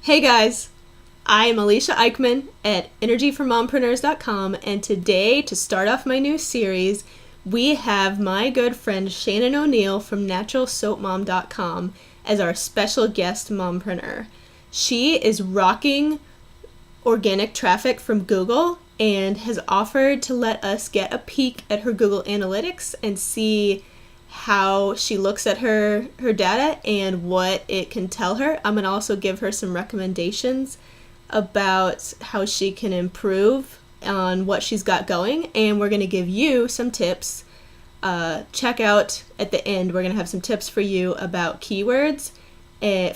Hey guys, I'm Alicia Eichmann at energyformompreneurs.com, and today, to start off my new series, we have my good friend Shannon O'Neill from naturalsoapmom.com as our special guest mompreneur. She is rocking organic traffic from Google and has offered to let us get a peek at her Google Analytics and see how she looks at her data and what it can tell her. I'm going to also give her some recommendations about how she can improve on what she's got going, and we're going to give you some tips. Check out at the end, we're going to have some tips for you about keywords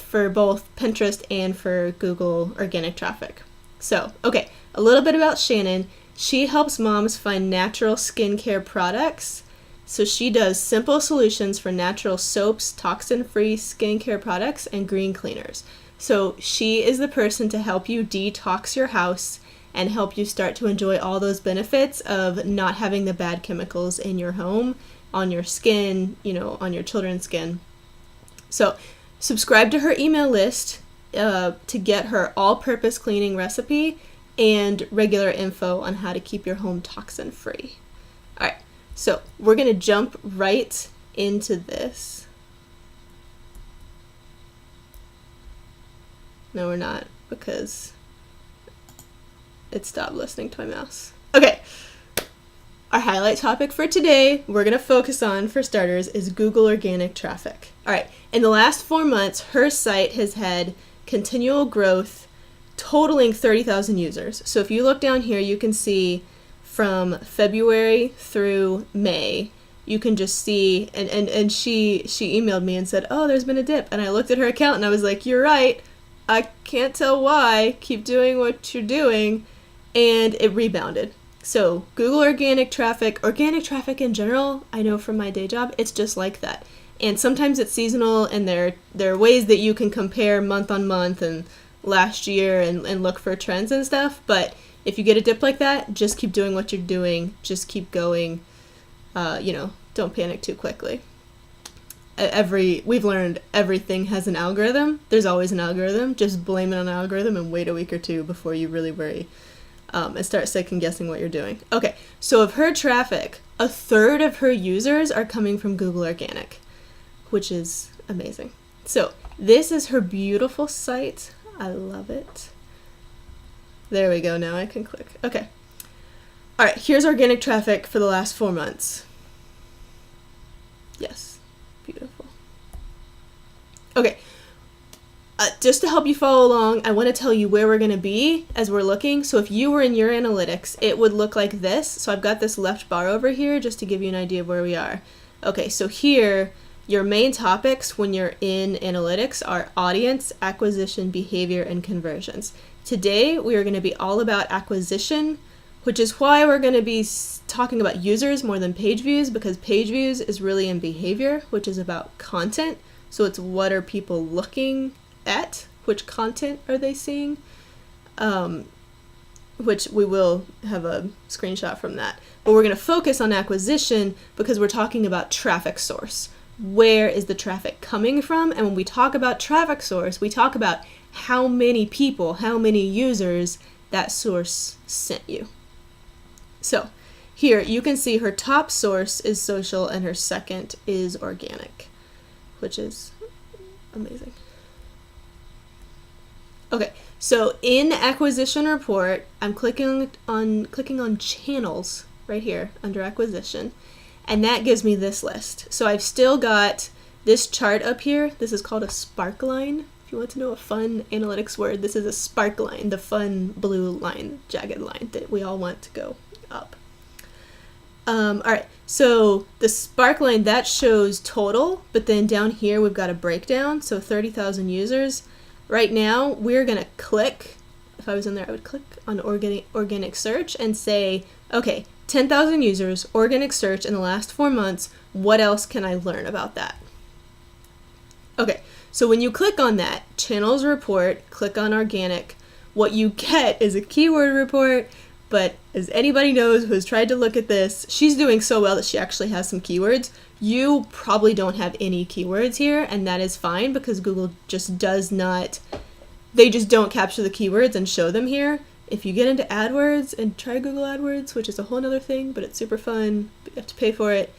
for both Pinterest and for Google organic traffic. So, okay, a little bit about Shannon. She helps moms find natural skincare products. So she does simple solutions for natural soaps, toxin-free skincare products, and green cleaners. So she is the person to help you detox your house and help you start to enjoy all those benefits of not having the bad chemicals in your home, on your skin, on your children's skin. So subscribe to her email list to get her all-purpose cleaning recipe and regular info on how to keep your home toxin-free. All right. So we're going to jump right into this. No, we're not, because it stopped listening to my mouse. Okay. Our highlight topic for today, we're going to focus on, for starters, is Google organic traffic. All right. In the last 4 months, her site has had continual growth totaling 30,000 users. So if you look down here, you can see from February through May, you can just see, and she emailed me and said, oh, there's been a dip. And I looked at her account and I was like, you're right. I can't tell why. Keep doing what you're doing. And it rebounded. So Google organic traffic in general, I know from my day job, it's just like that. And sometimes it's seasonal, and there are ways that you can compare month on month and last year and look for trends and stuff. But if you get a dip like that, just keep doing what you're doing. Just keep going. Don't panic too quickly. We've learned everything has an algorithm. There's always an algorithm. Just blame it on an algorithm and wait a week or two before you really worry and start second guessing what you're doing. Okay, so of her traffic, 1/3 of her users are coming from Google Organic, which is amazing. So this is her beautiful site. I love it. There we go. Now I can click. Okay. All right. Here's organic traffic for the last 4 months. Yes. Beautiful. Okay. Just to help you follow along, I want to tell you where we're going to be as we're looking. So if you were in your analytics, it would look like this. So I've got this left bar over here just to give you an idea of where we are. Okay. So here, your main topics when you're in analytics are audience, acquisition, behavior, and conversions. Today, we are going to be all about acquisition, which is why we're going to be talking about users more than page views, because page views is really in behavior, which is about content. So it's what are people looking at? Which content are they seeing? Which we will have a screenshot from that. But we're going to focus on acquisition because we're talking about traffic source. Where is the traffic coming from? And when we talk about traffic source, we talk about how many people, how many users that source sent you. So here you can see her top source is social and her second is organic, which is amazing. Okay, so in acquisition report, I'm clicking on channels right here under acquisition, and that gives me this list. So I've still got this chart up here. This is called a spark line. If you want to know a fun analytics word, this is a spark line, the fun blue line, jagged line that we all want to go up. All right, so the spark line, that shows total, but then down here we've got a breakdown, so 30,000 users. Right now, we're going to click, if I was in there, I would click on organic search and say, okay, 10,000 users, organic search in the last 4 months, what else can I learn about that? Okay. So when you click on that, channels report, click on organic, what you get is a keyword report, but as anybody knows who has tried to look at this, she's doing so well that she actually has some keywords. You probably don't have any keywords here, and that is fine because Google just does not They just don't capture the keywords and show them here. If you get into AdWords and try Google AdWords, which is a whole nother thing, but it's super fun, you have to pay for it,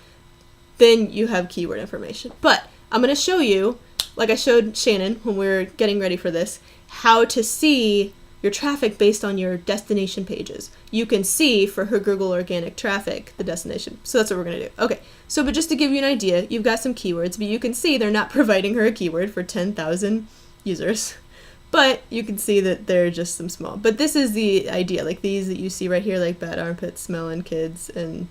then you have keyword information. But I'm going to show you, like I showed Shannon when we were getting ready for this, how to see your traffic based on your destination pages. You can see for her Google organic traffic the destination. So that's what we're going to do. Okay, so but just to give you an idea, you've got some keywords, but you can see they're not providing her a keyword for 10,000 users. But you can see that they're just some small. But this is the idea, like these that you see right here, like bad armpits, smelling kids, and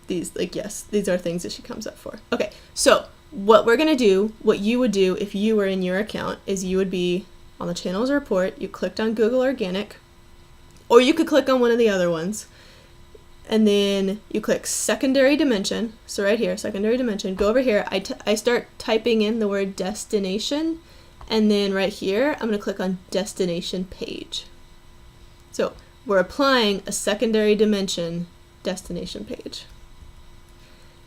these, like, yes, these are things that she comes up for. Okay, so what we're going to do, what you would do if you were in your account, is you would be on the channels report, you clicked on Google Organic, or you could click on one of the other ones, and then you click secondary dimension. So right here, secondary dimension, go over here, I start typing in the word destination, and then right here, I'm going to click on destination page. So we're applying a secondary dimension destination page.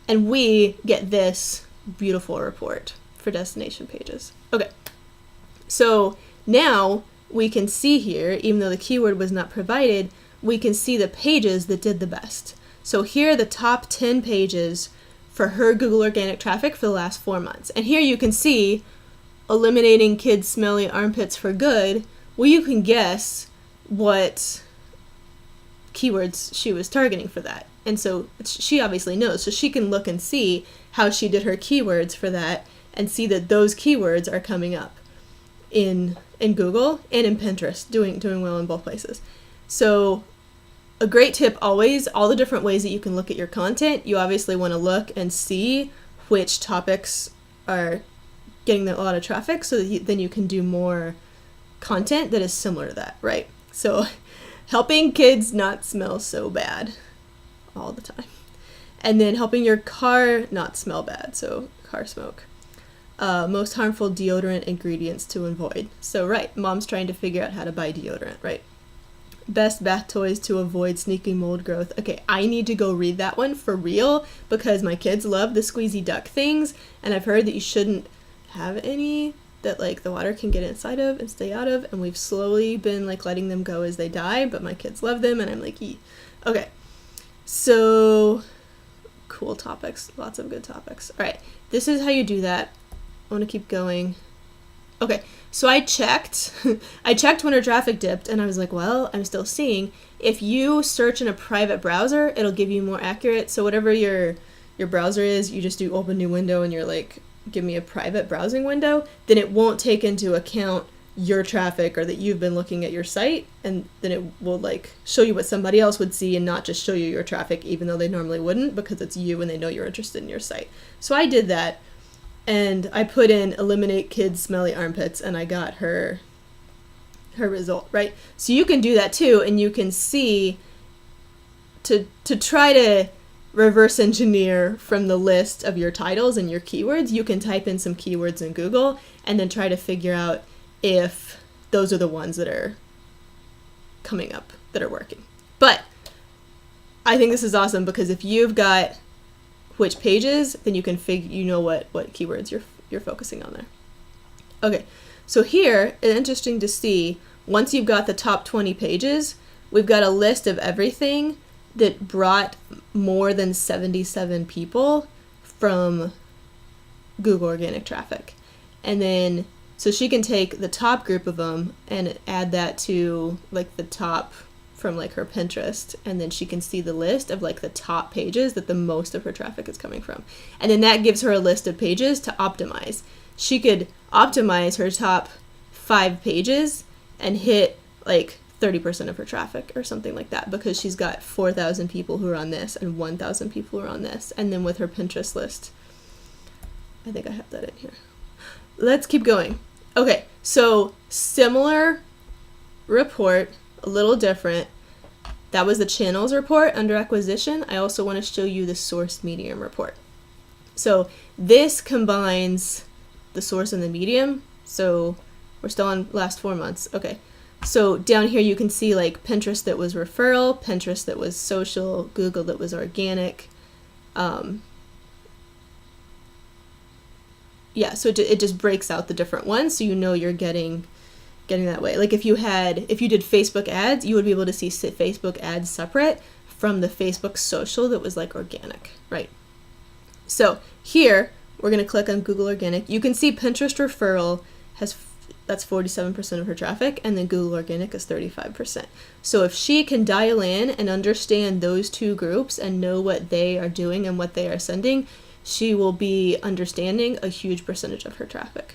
And we get this beautiful report for destination pages. Okay, so now we can see here, even though the keyword was not provided, we can see the pages that did the best. So here are the top 10 pages for her Google organic traffic for the last 4 months. And here you can see eliminating kids' smelly armpits for good. Well, you can guess what keywords she was targeting for that. And so she obviously knows. So she can look and see how she did her keywords for that and see that those keywords are coming up in Google and in Pinterest, doing well in both places. So a great tip always, all the different ways that you can look at your content, you obviously want to look and see which topics are getting a lot of traffic, so that then you can do more content that is similar to that, right? So helping kids not smell so bad all the time. And then helping your car not smell bad, so car smoke. Most harmful deodorant ingredients to avoid. So right, mom's trying to figure out how to buy deodorant, right? Best bath toys to avoid sneaking mold growth. Okay, I need to go read that one for real because my kids love the squeezy duck things, and I've heard that you shouldn't have any that like the water can get inside of and stay out of, and we've slowly been like letting them go as they die, but my kids love them and I'm like, ee. Okay, so cool topics, lots of good topics. All right, this is how you do that. I want to keep going. Okay, so I checked when her traffic dipped, and I was like, well, I'm still seeing. If you search in a private browser, it'll give you more accurate. So whatever your browser is, you just do open new window and you're like, give me a private browsing window, then it won't take into account your traffic or that you've been looking at your site, and then it will like show you what somebody else would see and not just show you your traffic, even though they normally wouldn't, because it's you and they know you're interested in your site. So I did that, and I put in eliminate kids' smelly armpits, and I got her result, right? So you can do that too, and you can see to try to reverse engineer from the list of your titles and your keywords. You can type in some keywords in Google and then try to figure out if those are the ones that are coming up that are working. But I think this is awesome because if you've got which pages, then you can what keywords you're focusing on there. Okay, so here it's interesting to see, once you've got the top 20 pages, we've got a list of everything that brought more than 77 people from Google organic traffic. And then, so she can take the top group of them and add that to like the top from like her Pinterest, and then she can see the list of like the top pages that the most of her traffic is coming from. And then that gives her a list of pages to optimize. She could optimize her top 5 pages and hit like 30% of her traffic or something like that, because she's got 4,000 people who are on this and 1,000 people who are on this. And then with her Pinterest list, I think I have that in here. Let's keep going. Okay, so similar report, a little different. That was the channels report under acquisition. I also want to show you the source medium report. So this combines the source and the medium. So we're still on last 4 months. Okay. So down here you can see like Pinterest that was referral, Pinterest that was social, Google that was organic. Yeah, so it just breaks out the different ones, so you know you're getting getting that way. Like if you did Facebook ads, you would be able to see Facebook ads separate from the Facebook social that was like organic, right? So here, we're going to click on Google Organic. You can see Pinterest referral that's 47% of her traffic, and then Google Organic is 35%. So if she can dial in and understand those two groups and know what they are doing and what they are sending, she will be understanding a huge percentage of her traffic.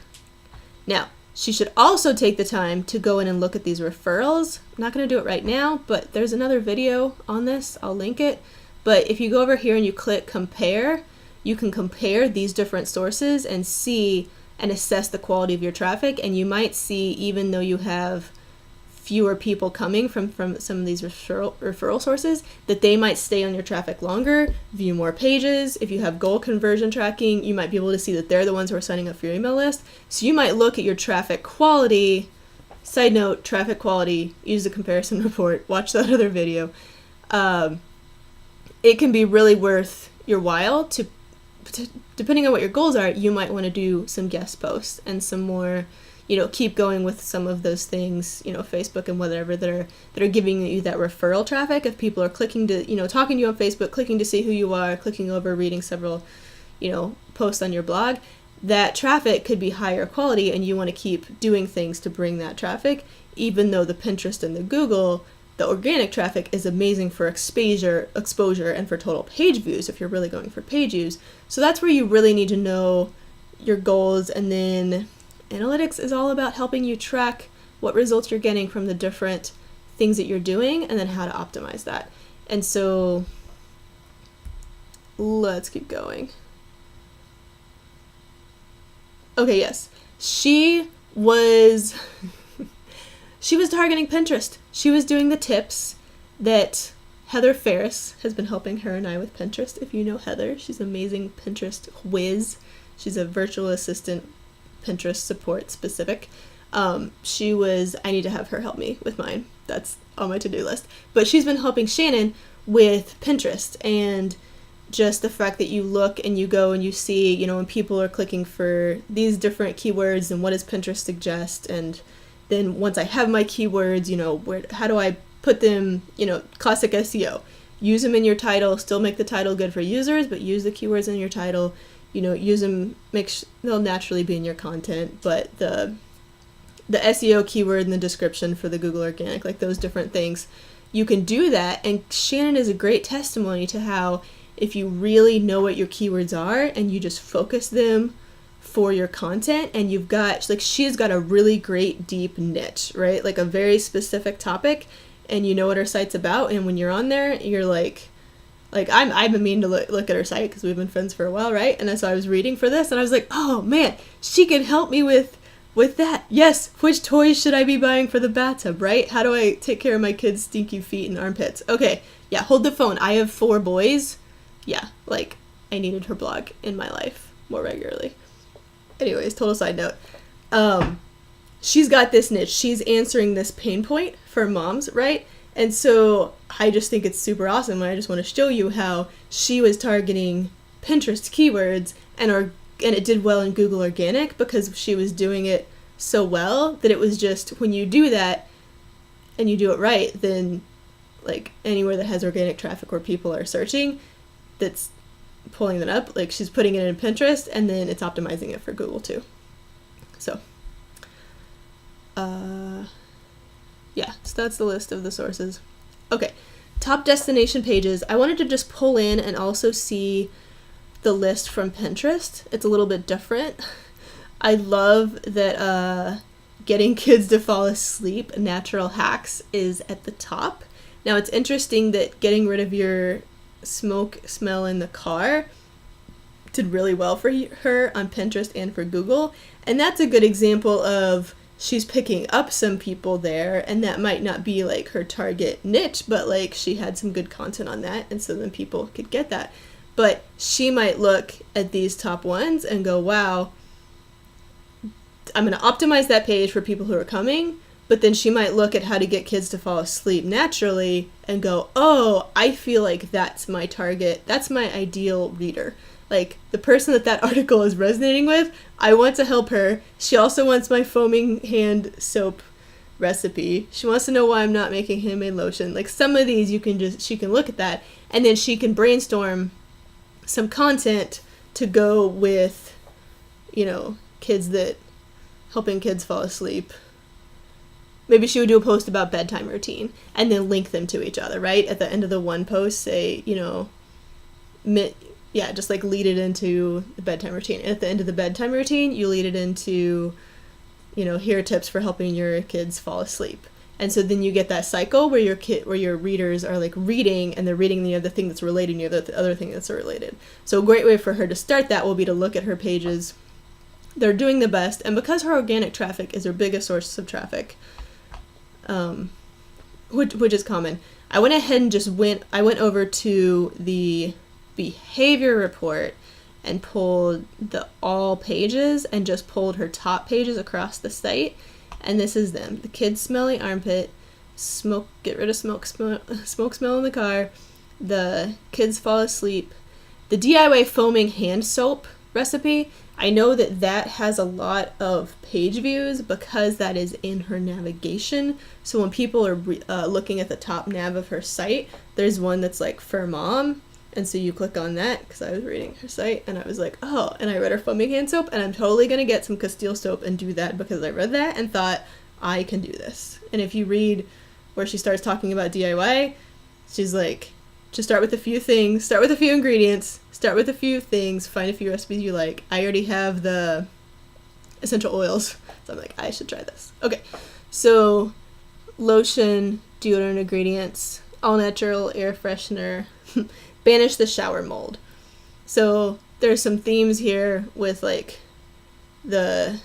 Now, she should also take the time to go in and look at these referrals. I'm not going to do it right now, but there's another video on this. I'll link it. But if you go over here and you click compare, you can compare these different sources and see and assess the quality of your traffic. And you might see, even though you have fewer people coming from some of these referral sources, that they might stay on your traffic longer, view more pages. If you have goal conversion tracking, you might be able to see that they're the ones who are signing up for your email list. So you might look at your traffic quality. Side note, traffic quality, use the comparison report, watch that other video. It can be really worth your while to depending on what your goals are, you might want to do some guest posts and some more, keep going with some of those things, Facebook and whatever that are giving you that referral traffic. If people are clicking to, talking to you on Facebook, clicking to see who you are, clicking over, reading several, posts on your blog, that traffic could be higher quality, and you want to keep doing things to bring that traffic, even though the Pinterest and the Google, the organic traffic is amazing for exposure and for total page views if you're really going for page views. So that's where you really need to know your goals. And then analytics is all about helping you track what results you're getting from the different things that you're doing and then how to optimize that. And so let's keep going. Okay, yes. She was targeting Pinterest. She was doing the tips that Heather Ferris has been helping her and I with Pinterest. If you know Heather, she's an amazing Pinterest whiz. She's a virtual assistant, Pinterest support specific. I need to have her help me with mine. That's on my to-do list. But she's been helping Shannon with Pinterest, and just the fact that you look and you go and you see, when people are clicking for these different keywords and what does Pinterest suggest, and then once I have my keywords, how do I put them, classic SEO, use them in your title, still make the title good for users, but use the keywords in your title, use them, they'll naturally be in your content, but the SEO keyword in the description for the Google Organic, like those different things, you can do that. And Shannon is a great testimony to how if you really know what your keywords are and you just focus them for your content, and she's got a really great deep niche, right? Like a very specific topic, and you know what her site's about, and when you're on there, you're like I've been meaning to look at her site because we've been friends for a while, right? And so I was reading for this, and I was like, oh man, she can help me with that. Yes, which toys should I be buying for the bathtub, right? How do I take care of my kids' stinky feet and armpits? Okay, yeah, hold the phone. I have 4 boys. Yeah, I needed her blog in my life more regularly. Anyways, total side note. She's got this niche. She's answering this pain point for moms, right? And so I just think it's super awesome. I just want to show you how she was targeting Pinterest keywords and it did well in Google Organic because she was doing it so well that it was just, when you do that and you do it right, then anywhere that has organic traffic where people are searching, that's pulling that up, she's putting it in Pinterest, and then it's optimizing it for Google too. So so that's the list of the sources. Okay, top destination pages. I wanted to just pull in and also see the list from Pinterest. It's a little bit different. I love that getting kids to fall asleep, natural hacks, is at the top. Now it's interesting that getting rid of your smoke smell in the car did really well for her on Pinterest and for Google, and that's a good example of she's picking up some people there, and that might not be her target niche, but she had some good content on that, and so then people could get that. But she might look at these top ones and go, wow, I'm going to optimize that page for people who are coming. But then she might look at how to get kids to fall asleep naturally and go, oh, I feel like that's my target. That's my ideal reader. The person that article is resonating with, I want to help her. She also wants my foaming hand soap recipe. She wants to know why I'm not making handmade lotion. Like some of these she can look at that and then she can brainstorm some content to go with, helping kids fall asleep. Maybe she would do a post about bedtime routine and then link them to each other, right? At the end of the one post, say, just like lead it into the bedtime routine. And at the end of the bedtime routine, you lead it into, here are tips for helping your kids fall asleep. And so then you get that cycle where your readers are like reading and they're reading the other thing that's related and the other thing that's related. So a great way for her to start that will be to look at her pages. They're doing the best. And because her organic traffic is her biggest source of traffic, which is common, I went ahead and I went over to the behavior report and pulled the all pages and just pulled her top pages across the site. And this is them. The kids' smelly armpit, get rid of smoke smell in the car, the kids fall asleep, the DIY foaming hand soap recipe. I know that has a lot of page views because that is in her navigation. So when people are looking at the top nav of her site, there's one that's like for mom. And so you click on that because I was reading her site and I was like, oh, and I read her foaming hand soap and I'm totally going to get some Castile soap and do that because I read that and thought I can do this. And if you read where she starts talking about DIY, she's like, just start with a few things, start with a few ingredients, start with a few things, find a few recipes you like. I already have the essential oils, so I'm like, I should try this. Okay, so lotion, deodorant ingredients, all natural air freshener, banish the shower mold. So there's some themes here with like the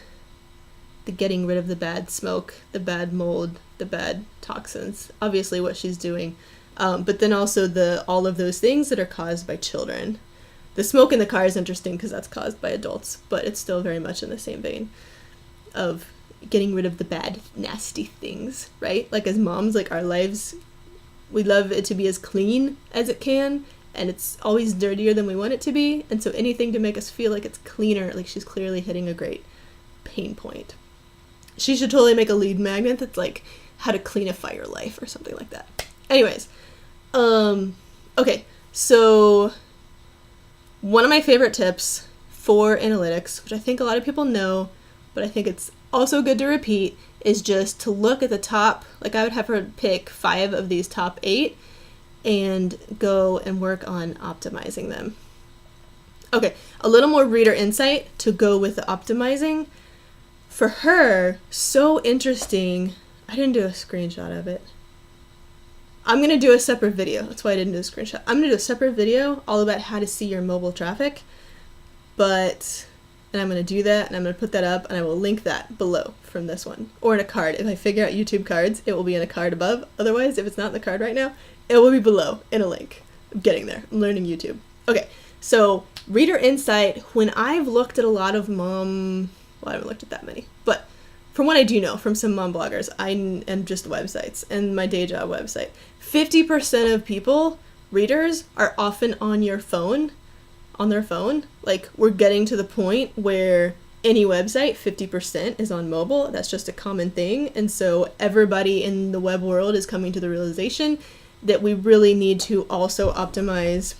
getting rid of the bad smoke, the bad mold, the bad toxins, obviously what she's doing. But then also all of those things that are caused by children. The smoke in the car is interesting because that's caused by adults, but it's still very much in the same vein of getting rid of the bad, nasty things, right? Like as moms, like our lives, we love it to be as clean as it can, and it's always dirtier than we want it to be. And so anything to make us feel like it's cleaner, like she's clearly hitting a great pain point. She should totally make a lead magnet that's like how to clean a fire life or something like that. Anyways, okay, so one of my favorite tips for analytics, which I think a lot of people know, but I think it's also good to repeat, is just to look at the top, like I would have her pick 5 of these top 8 and go and work on optimizing them. Okay, a little more reader insight to go with the optimizing. For her, so interesting, I didn't do a screenshot of it. I'm going to do a separate video. That's why I didn't do a screenshot. I'm going to do a separate video all about how to see your mobile traffic. And I'm going to do that, and I'm going to put that up, and I will link that below from this one. Or in a card. If I figure out YouTube cards, it will be in a card above. Otherwise, if it's not in the card right now, it will be below in a link. I'm getting there. I'm learning YouTube. Okay, so reader insight. When I've looked at a lot of I haven't looked at that many, but from what I do know from some mom bloggers, and just websites and my day job website, 50% of people, readers, are often on their phone. Like we're getting to the point where any website, 50% is on mobile. That's just a common thing. And so everybody in the web world is coming to the realization that we really need to also optimize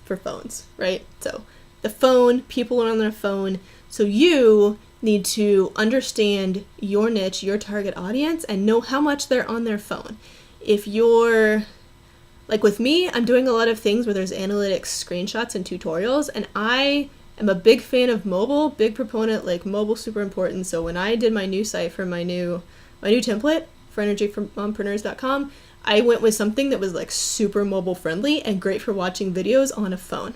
for phones, right? So the phone, people are on their phone. So you need to understand your niche, your target audience, and know how much they're on their phone. If you're, like with me, I'm doing a lot of things where there's analytics screenshots and tutorials, and I am a big fan of mobile, big proponent, like mobile super important. So when I did my new site for my new template for energyformompreneurs.com, I went with something that was like super mobile friendly and great for watching videos on a phone,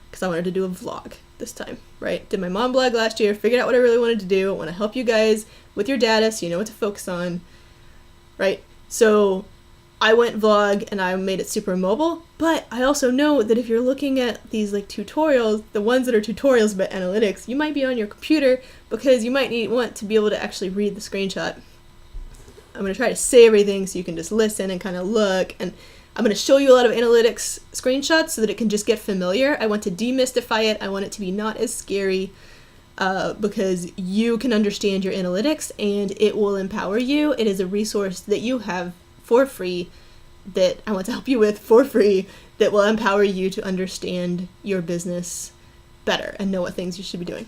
because I wanted to do a vlog this time, right? Did my mom blog last year, figured out what I really wanted to do. I want to help you guys with your data so you know what to focus on, right? So I went vlog and I made it super mobile, but I also know that if you're looking at these like tutorials, the ones that are tutorials about analytics, you might be on your computer because you might want to be able to actually read the screenshot. I'm going to try to say everything so you can just listen and kind of look, and I'm going to show you a lot of analytics screenshots so that it can just get familiar. I want to demystify it. I want it to be not as scary. because you can understand your analytics and it will empower you. It is a resource that you have for free that I want to help you with for free that will empower you to understand your business better and know what things you should be doing.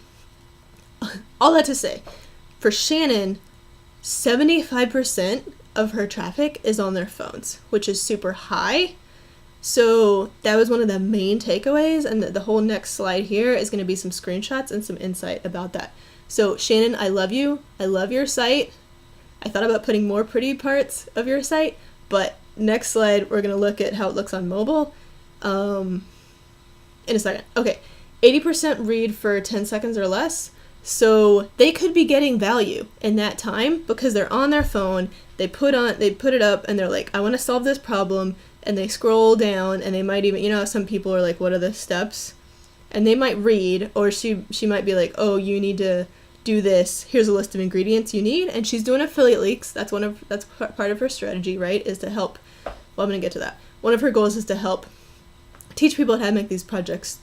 All that to say, for Shannon, 75% of her traffic is on their phones, which is super high. So that was one of the main takeaways, and the whole next slide here is going to be some screenshots and some insight about that. So Shannon, I love you. I love your site. I thought about putting more pretty parts of your site, but next slide we're going to look at how it looks on mobile in a second. Okay, 80% read for 10 seconds or less. So they could be getting value in that time because they're on their phone, they put it up and they're like, I want to solve this problem, and they scroll down and they might even, you know, some people are like, what are the steps? And they might read, or she might be like, oh, you need to do this. Here's a list of ingredients you need. And she's doing affiliate links. That's part of her strategy, right? Is to help. Well, I'm going to get to that. One of her goals is to help teach people how to make these products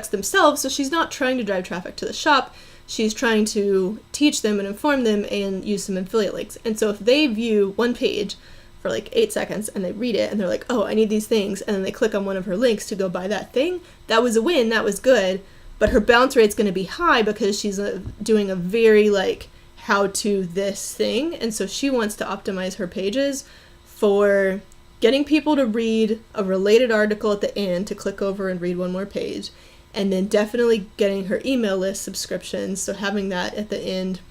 themselves. So she's not trying to drive traffic to the shop. She's trying to teach them and inform them and use some affiliate links. And so if they view one page for like 8 seconds and they read it and they're like, oh, I need these things, and then they click on one of her links to go buy that thing, that was a win, that was good. But her bounce rate's going to be high because she's doing a very like how to this thing. And so she wants to optimize her pages for getting people to read a related article at the end to click over and read one more page. And then definitely getting her email list subscriptions. So having that at the end,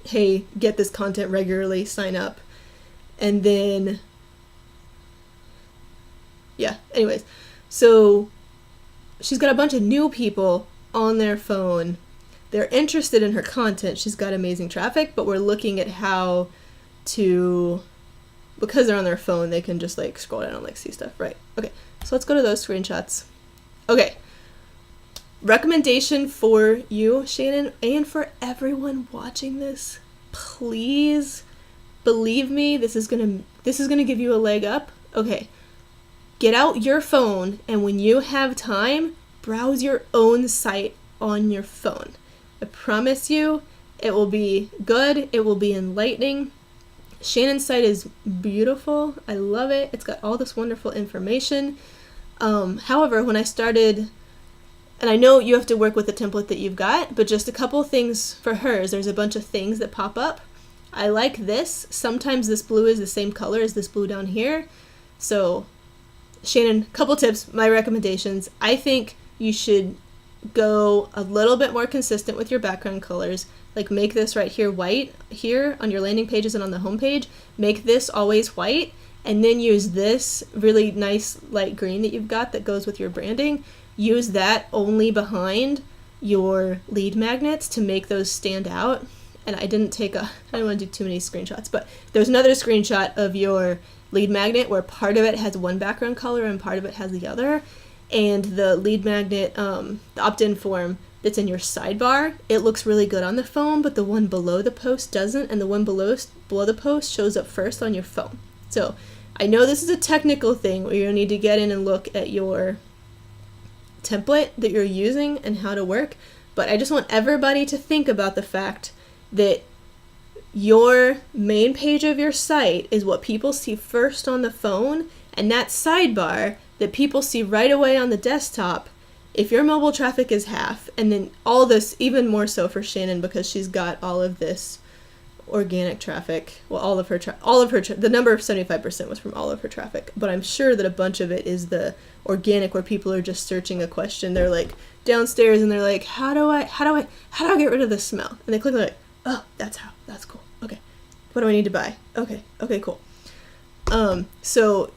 hey, get this content regularly, sign up. And then, yeah, anyways. So she's got a bunch of new people on their phone. They're interested in her content. She's got amazing traffic, but we're looking at how to, because they're on their phone, they can just like scroll down and like see stuff, right? Okay, so let's go to those screenshots. Okay. Recommendation for you, Shannon, and for everyone watching this, please believe me, this is gonna give you a leg up. Okay, get out your phone, and when you have time, browse your own site on your phone. I promise you, it will be good. It will be enlightening. Shannon's site is beautiful. I love it. It's got all this wonderful information. However, when I started, and I know you have to work with the template that you've got, but just a couple things for hers. There's a bunch of things that pop up. I like this. Sometimes this blue is the same color as this blue down here. So, Shannon, couple tips, my recommendations. I think you should go a little bit more consistent with your background colors. Like make this right here white, here on your landing pages and on the home page. Make this always white, and then use this really nice light green that you've got that goes with your branding. Use that only behind your lead magnets to make those stand out. And I don't want to do too many screenshots, but there's another screenshot of your lead magnet where part of it has one background color and part of it has the other. And the lead magnet, the opt-in form that's in your sidebar, it looks really good on the phone, but the one below the post doesn't, and the one below the post shows up first on your phone. So I know this is a technical thing where you'll need to get in and look at your template that you're using and how to work, but I just want everybody to think about the fact that your main page of your site is what people see first on the phone, and that sidebar that people see right away on the desktop, if your mobile traffic is half, and then all this, even more so for Shannon because she's got all of this organic traffic, well, all of her the number of 75% was from all of her traffic, but I'm sure that a bunch of it is the organic where people are just searching a question. They're like downstairs and they're like, how do I get rid of the smell? And they click like, oh, that's cool. Okay. What do I need to buy? Okay, cool. So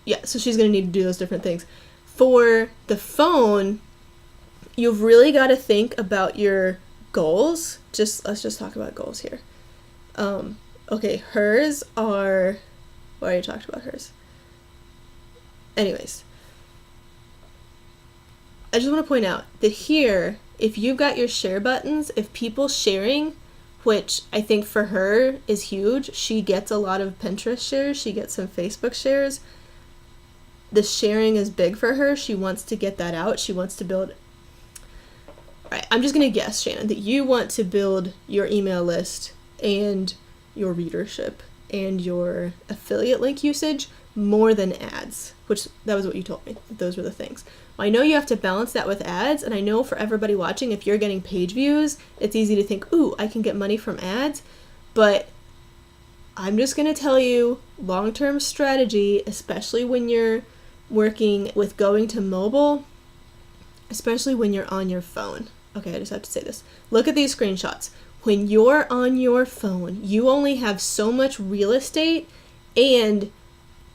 she's going to need to do those different things. For the phone, you've really got to think about your goals. Let's just talk about goals here. Okay, hers are, we already talked about hers. Anyways, I just want to point out that here, if you've got your share buttons, if people sharing, which I think for her is huge, she gets a lot of Pinterest shares, she gets some Facebook shares, the sharing is big for her. She wants to get that out. She wants to build. All right, I'm just going to guess, Shannon, that you want to build your email list and your readership and your affiliate link usage more than ads, which that was what you told me. Those were the things. Well, I know you have to balance that with ads, and I know for everybody watching, if you're getting page views, it's easy to think, ooh, I can get money from ads, but I'm just going to tell you, long-term strategy, especially when you're working with going to mobile, especially when you're on your phone. Okay, I just have to say this. Look at these screenshots. When you're on your phone, you only have so much real estate, and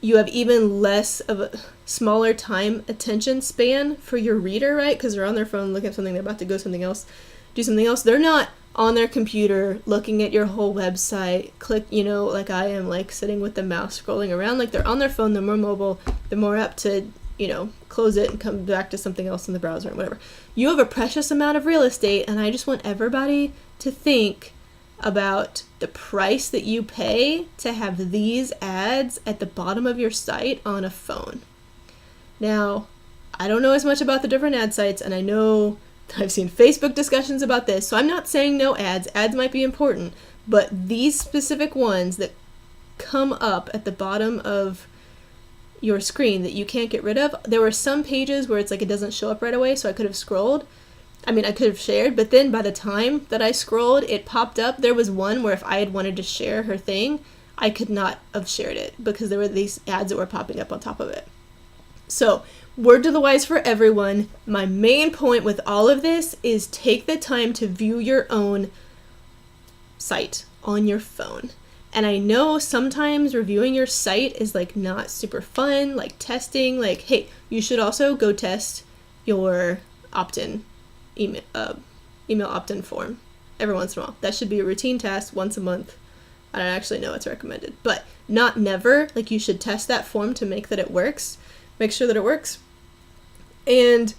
you have even less of a smaller time attention span for your reader, right? Because they're on their phone looking at something, they're about to go something else, do something else. They're not on their computer looking at your whole website, like I am, like sitting with the mouse scrolling around. Like, they're on their phone, they're more mobile, they're more apt to, close it and come back to something else in the browser and whatever. You have a precious amount of real estate, and I just want everybody to think about the price that you pay to have these ads at the bottom of your site on a phone. Now, I don't know as much about the different ad sites, and I know I've seen Facebook discussions about this, so I'm not saying no ads. Ads might be important, but these specific ones that come up at the bottom of your screen that you can't get rid of, there were some pages where it's like it doesn't show up right away, so I could have scrolled. I could have shared, but then by the time that I scrolled, it popped up. There was one where if I had wanted to share her thing, I could not have shared it because there were these ads that were popping up on top of it. So, word to the wise for everyone, my main point with all of this is take the time to view your own site on your phone. And I know sometimes reviewing your site is like not super fun, like testing, like, hey, you should also go test your opt-in email opt-in form every once in a while. That should be a routine task once a month. I don't actually know what's recommended, but not never. Like, you should test that form to make that it works. Make sure that it works. And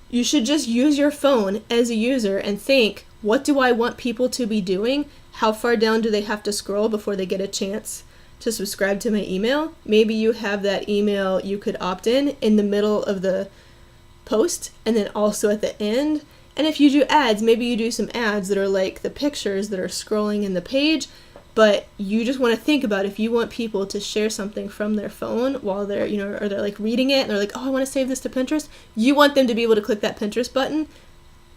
you should just use your phone as a user and think, what do I want people to be doing? How far down do they have to scroll before they get a chance to subscribe to my email? Maybe you have that email you could opt in the middle of the post and then also at the end. And if you do ads, maybe you do some ads that are like the pictures that are scrolling in the page, but you just want to think about if you want people to share something from their phone while they're, or they're like reading it and they're like, oh, I want to save this to Pinterest. You want them to be able to click that Pinterest button.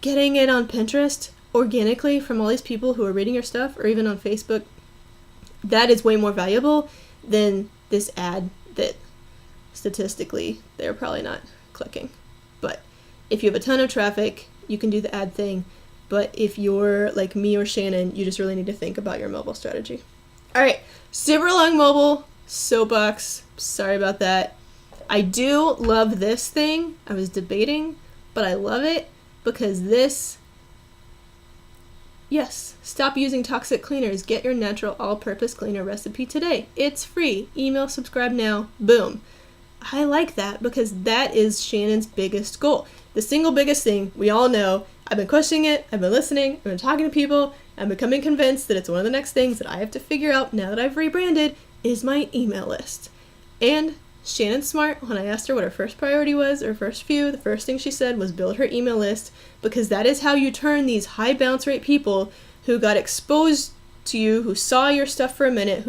Getting it on Pinterest organically from all these people who are reading your stuff, or even on Facebook, that is way more valuable than this ad that statistically they're probably not clicking. But if you have a ton of traffic, you can do the ad thing. But if you're like me or Shannon, you just really need to think about your mobile strategy. All right, super long mobile soapbox. Sorry about that. I do love this thing. I was debating, but I love it because this, yes, stop using toxic cleaners. Get your natural all-purpose cleaner recipe today. It's free. Email, subscribe now. Boom. I like that because that is Shannon's biggest goal. The single biggest thing, we all know, I've been questioning it, I've been listening, I've been talking to people, I'm becoming convinced that it's one of the next things that I have to figure out now that I've rebranded is my email list. And Shannon's smart. When I asked her what her first priority was, or first few, the first thing she said was build her email list, because that is how you turn these high bounce rate people who got exposed to you, who saw your stuff for a minute,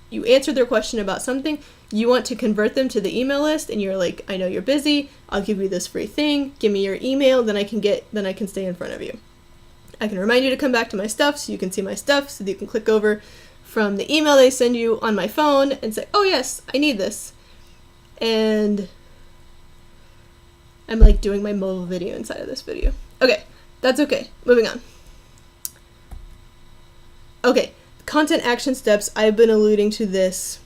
you answered their question about something, you want to convert them to the email list, and you're like, I know you're busy, I'll give you this free thing, give me your email, then I can stay in front of you. I can remind you to come back to my stuff so you can see my stuff, so that you can click over from the email they send you on my phone and say, oh yes, I need this. And I'm like doing my mobile video inside of this video. Okay, that's okay. Moving on. Okay, content action steps. I've been alluding to this.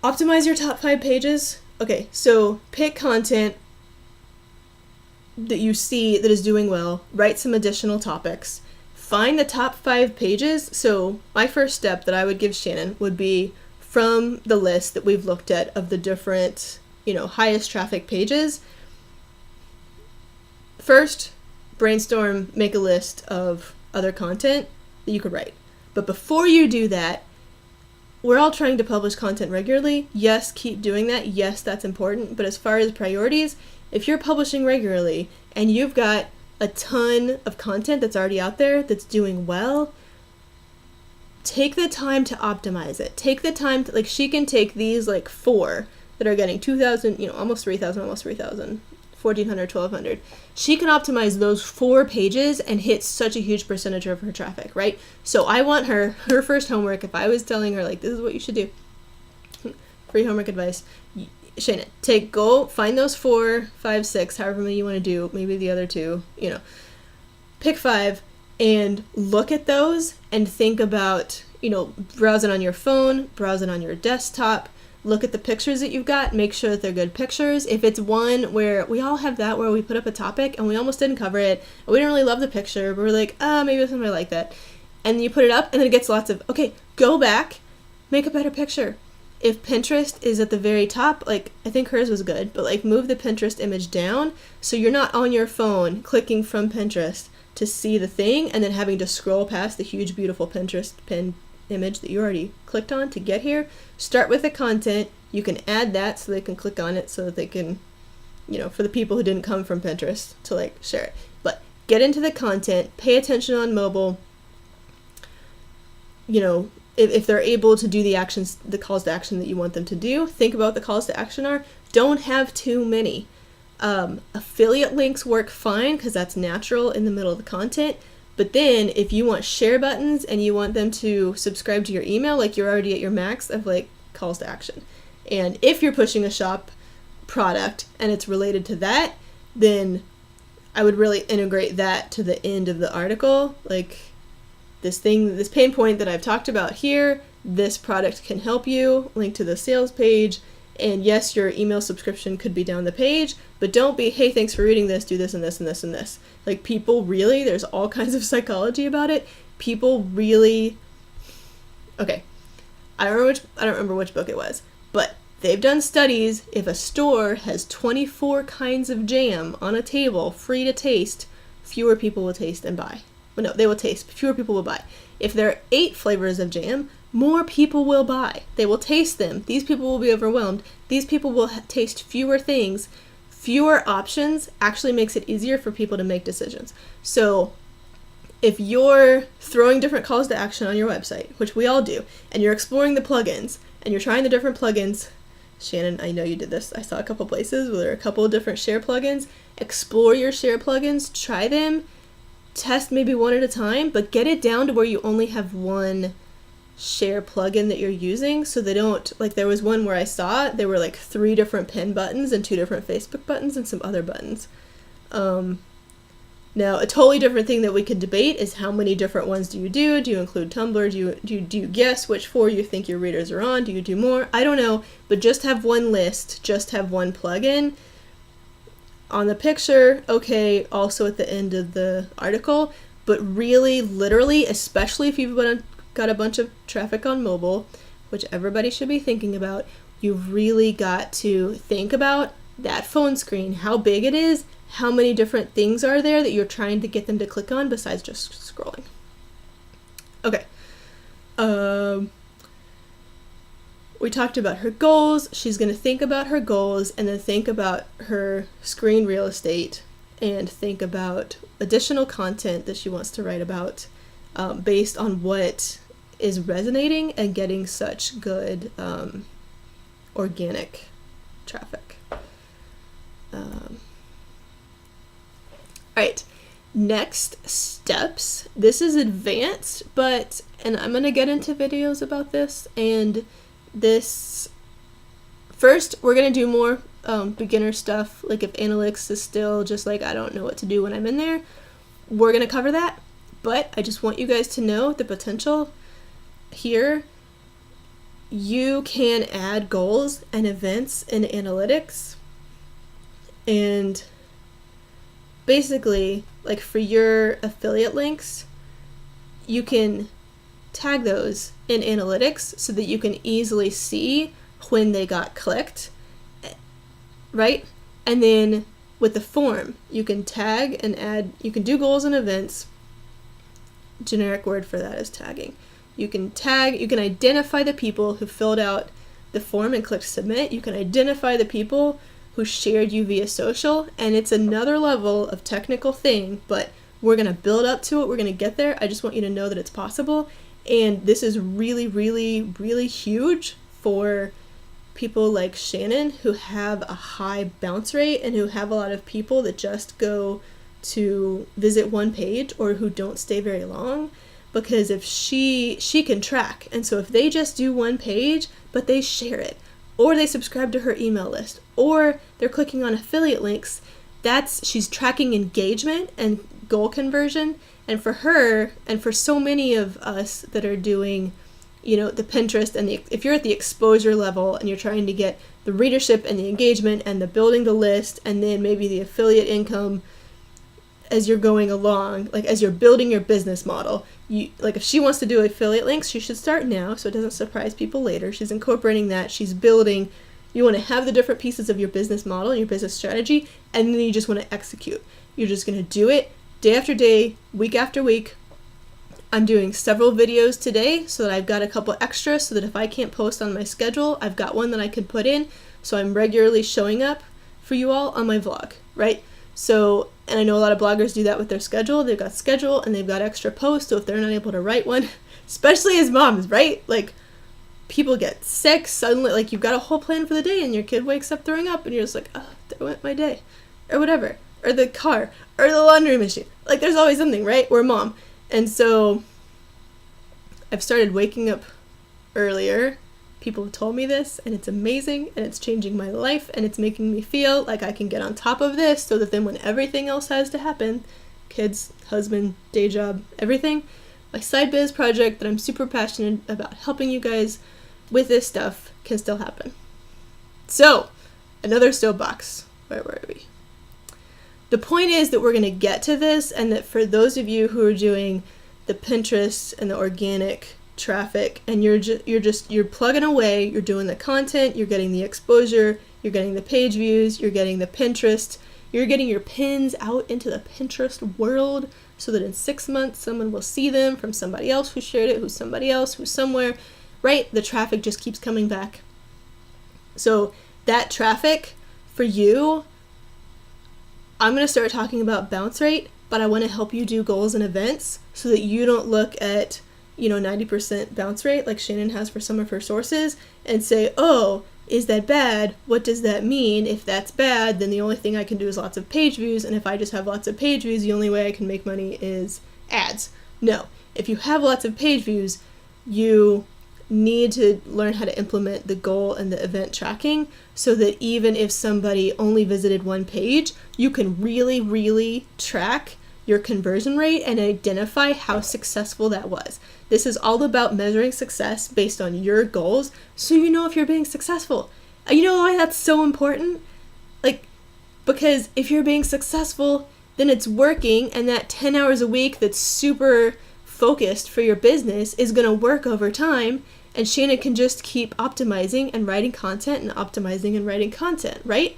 Optimize your top 5 pages. Okay, so pick content that you see that is doing well. Write some additional topics. Find the top 5 pages. So my first step that I would give Shannon would be from the list that we've looked at of the different, highest traffic pages. First, brainstorm, make a list of other content that you could write. But before you do that, we're all trying to publish content regularly. Yes, keep doing that. Yes, that's important. But as far as priorities, if you're publishing regularly and you've got a ton of content that's already out there that's doing well, take the time to optimize it. Take the time to, like, she can take these, like, 4 that are getting 2,000, almost 3,000, 1,400, 1,200. She can optimize those 4 pages and hit such a huge percentage of her traffic, right? So I want her first homework, if I was telling her, like, this is what you should do, free homework advice, Shannon, go find those 4, 5, 6, however many you want to do, maybe the other 2, pick 5 and look at those and think about, browse it on your phone, browse it on your desktop, look at the pictures that you've got, make sure that they're good pictures. If it's one where we all have that, where we put up a topic and we almost didn't cover it, and we didn't really love the picture, but we're like, maybe somebody like that. And you put it up and then it gets lots of, okay, go back, make a better picture. If Pinterest is at the very top, like, I think hers was good, but, like, move the Pinterest image down so you're not on your phone clicking from Pinterest to see the thing and then having to scroll past the huge, beautiful Pinterest pin image that you already clicked on to get here. Start with the content. You can add that so they can click on it so that they can, for the people who didn't come from Pinterest to, like, share it. But get into the content, pay attention on mobile, if they're able to do the actions, the calls to action that you want them to do, think about what the calls to action are. Don't have too many. Affiliate links work fine because that's natural in the middle of the content. But then if you want share buttons and you want them to subscribe to your email, like, you're already at your max of, like, calls to action. And if you're pushing a shop product and it's related to that, then I would really integrate that to the end of the article. Like, this pain point that I've talked about here, this product can help you, link to the sales page, and yes, your email subscription could be down the page, but don't be, hey, thanks for reading this, do this and this and this and this. Like, people really, there's all kinds of psychology about it. People really, okay, I don't remember which book it was, but they've done studies. If a store has 24 kinds of jam on a table, free to taste, fewer people will taste and buy. Well, no, they will taste, but fewer people will buy. If there are 8 flavors of jam, more people will buy. They will taste them. These people will be overwhelmed. These people will taste fewer things. Fewer options actually makes it easier for people to make decisions. So if you're throwing different calls to action on your website, which we all do, and you're exploring the plugins, and you're trying the different plugins, Shannon, I know you did this. I saw a couple places where there are a couple of different share plugins. Explore your share plugins, try them, test maybe one at a time, but get it down to where you only have one share plugin that you're using, so they don't, like, there was one where I saw it, there were like 3 different pin buttons and 2 different Facebook buttons and some other buttons. Now, a totally different thing that we could debate is how many different ones do you do? Do you include Tumblr? Do you guess which 4 you think your readers are on? Do you do more? I don't know, but just have one list, just have one plugin. On the picture, okay, also at the end of the article, but really, literally, especially if you've got a bunch of traffic on mobile, which everybody should be thinking about, you've really got to think about that phone screen, how big it is, how many different things are there that you're trying to get them to click on besides just scrolling. Okay. We talked about her goals. She's going to think about her goals and then think about her screen real estate and think about additional content that she wants to write about based on what is resonating and getting such good organic traffic. All right, next steps. This is advanced, and I'm going to get into videos about this, and this, first, we're going to do more beginner stuff, like if analytics is still just like, I don't know what to do when I'm in there, we're going to cover that, but I just want you guys to know the potential here. You can add goals and events in analytics, and basically, like for your affiliate links, you can tag those in analytics so that you can easily see when they got clicked, right? And then with the form, you can tag and add, you can do goals and events. Generic word for that is tagging. You can tag, you can identify the people who filled out the form and clicked submit. You can identify the people who shared you via social, and it's another level of technical thing, but we're going to build up to it. We're going to get there. I just want you to know that it's possible. And this is really, really, really huge for people like Shannon who have a high bounce rate and who have a lot of people that just go to visit one page or who don't stay very long. Because if she can track, and so if they just do one page but they share it, or they subscribe to her email list, or they're clicking on affiliate links, she's tracking engagement and goal conversion. And for her, and for so many of us that are doing, the Pinterest, and if you're at the exposure level and you're trying to get the readership and the engagement and the building the list and then maybe the affiliate income as you're going along, like as you're building your business model, if she wants to do affiliate links, she should start now so it doesn't surprise people later. She's incorporating that. She's building. You want to have the different pieces of your business model and your business strategy, and then you just want to execute. You're just going to do it day after day, week after week. I'm doing several videos today so that I've got a couple extras so that if I can't post on my schedule, I've got one that I can put in. So I'm regularly showing up for you all on my vlog, right? So, and I know a lot of bloggers do that with their schedule. They've got schedule and they've got extra posts. So if they're not able to write one, especially as moms, right? Like people get sick suddenly, like you've got a whole plan for the day and your kid wakes up throwing up and you're just like, oh, there went my day, or whatever, or the car, or the laundry machine. Like there's always something, right? We're a mom. And so I've started waking up earlier. People have told me this, and it's amazing, and it's changing my life, and it's making me feel like I can get on top of this so that then when everything else has to happen, kids, husband, day job, everything, my side biz project that I'm super passionate about helping you guys with this stuff can still happen. So, another soapbox. Where were we? The point is that we're going to get to this, and that for those of you who are doing the Pinterest and the organic traffic, and you're plugging away, you're doing the content, you're getting the exposure, you're getting the page views, you're getting the Pinterest, you're getting your pins out into the Pinterest world so that in 6 months someone will see them from somebody else who shared it, who's somebody else, who's somewhere, right? The traffic just keeps coming back. So that traffic for you, I'm going to start talking about bounce rate, but I want to help you do goals and events so that you don't look at 90% bounce rate like Shannon has for some of her sources and say, oh, is that bad? What does that mean? If that's bad, then the only thing I can do is lots of page views, and if I just have lots of page views, the only way I can make money is ads. No. If you have lots of page views, you need to learn how to implement the goal and the event tracking so that even if somebody only visited one page, you can really, really track your conversion rate and identify how successful that was. This is all about measuring success based on your goals so you know if you're being successful. You know why that's so important? Because if you're being successful, then it's working, and that 10 hours a week that's super focused for your business is going to work over time, and Shannon can just keep optimizing and writing content and optimizing and writing content, right?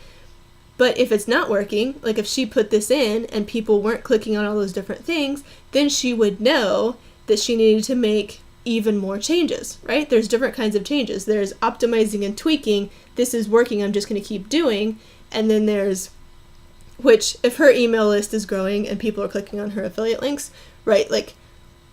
But if it's not working, like if she put this in and people weren't clicking on all those different things, then she would know that she needed to make even more changes, right? There's different kinds of changes. There's optimizing and tweaking. This is working, I'm just going to keep doing. And then there's, which if her email list is growing and people are clicking on her affiliate links, right? Like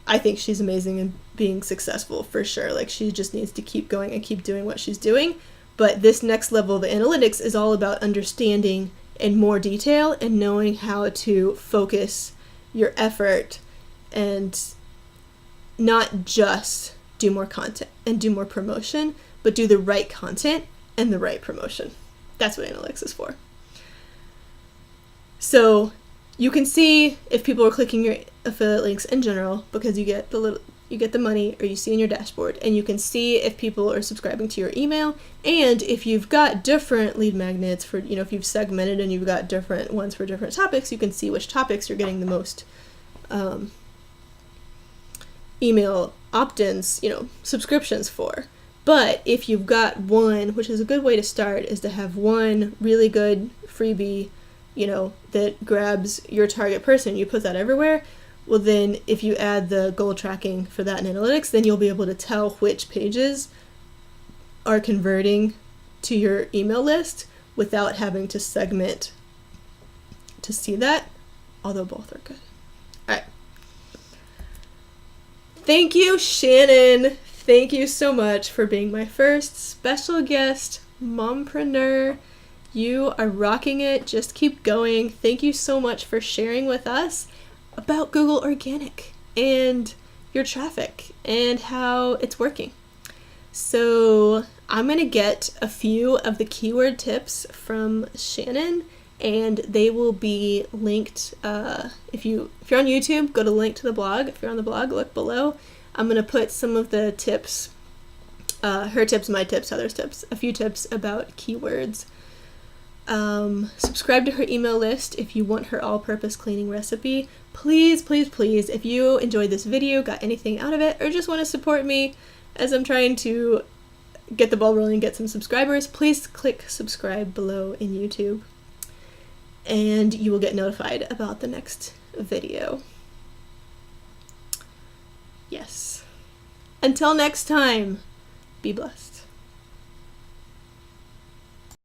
I think she's amazing and being successful for sure. Like she just needs to keep going and keep doing what she's doing. But this next level of analytics is all about understanding in more detail and knowing how to focus your effort and not just do more content and do more promotion, but do the right content and the right promotion. That's what analytics is for. So you can see if people are clicking your affiliate links in general because you get the money, or you see in your dashboard, and you can see if people are subscribing to your email, and if you've got different lead magnets for, if you've segmented and you've got different ones for different topics, you can see which topics you're getting the most email opt-ins, subscriptions for. But if you've got one, which is a good way to start, is to have one really good freebie, that grabs your target person, you put that everywhere. Well, then if you add the goal tracking for that in analytics, then you'll be able to tell which pages are converting to your email list without having to segment to see that, although both are good. All right. Thank you, Shannon. Thank you so much for being my first special guest mompreneur. You are rocking it. Just keep going. Thank you so much for sharing with us about Google Organic and your traffic and how it's working. So I'm going to get a few of the keyword tips from Shannon, and they will be linked. If you're on YouTube, go to link to the blog. If you're on the blog, look below. I'm going to put some of the tips, her tips, my tips, Heather's tips, a few tips about keywords. Subscribe to her email list if you want her all-purpose cleaning recipe. Please, please, please, if you enjoyed this video, got anything out of it, or just want to support me as I'm trying to get the ball rolling and get some subscribers, please click subscribe below in YouTube, and you will get notified about the next video. Yes. Until next time, be blessed.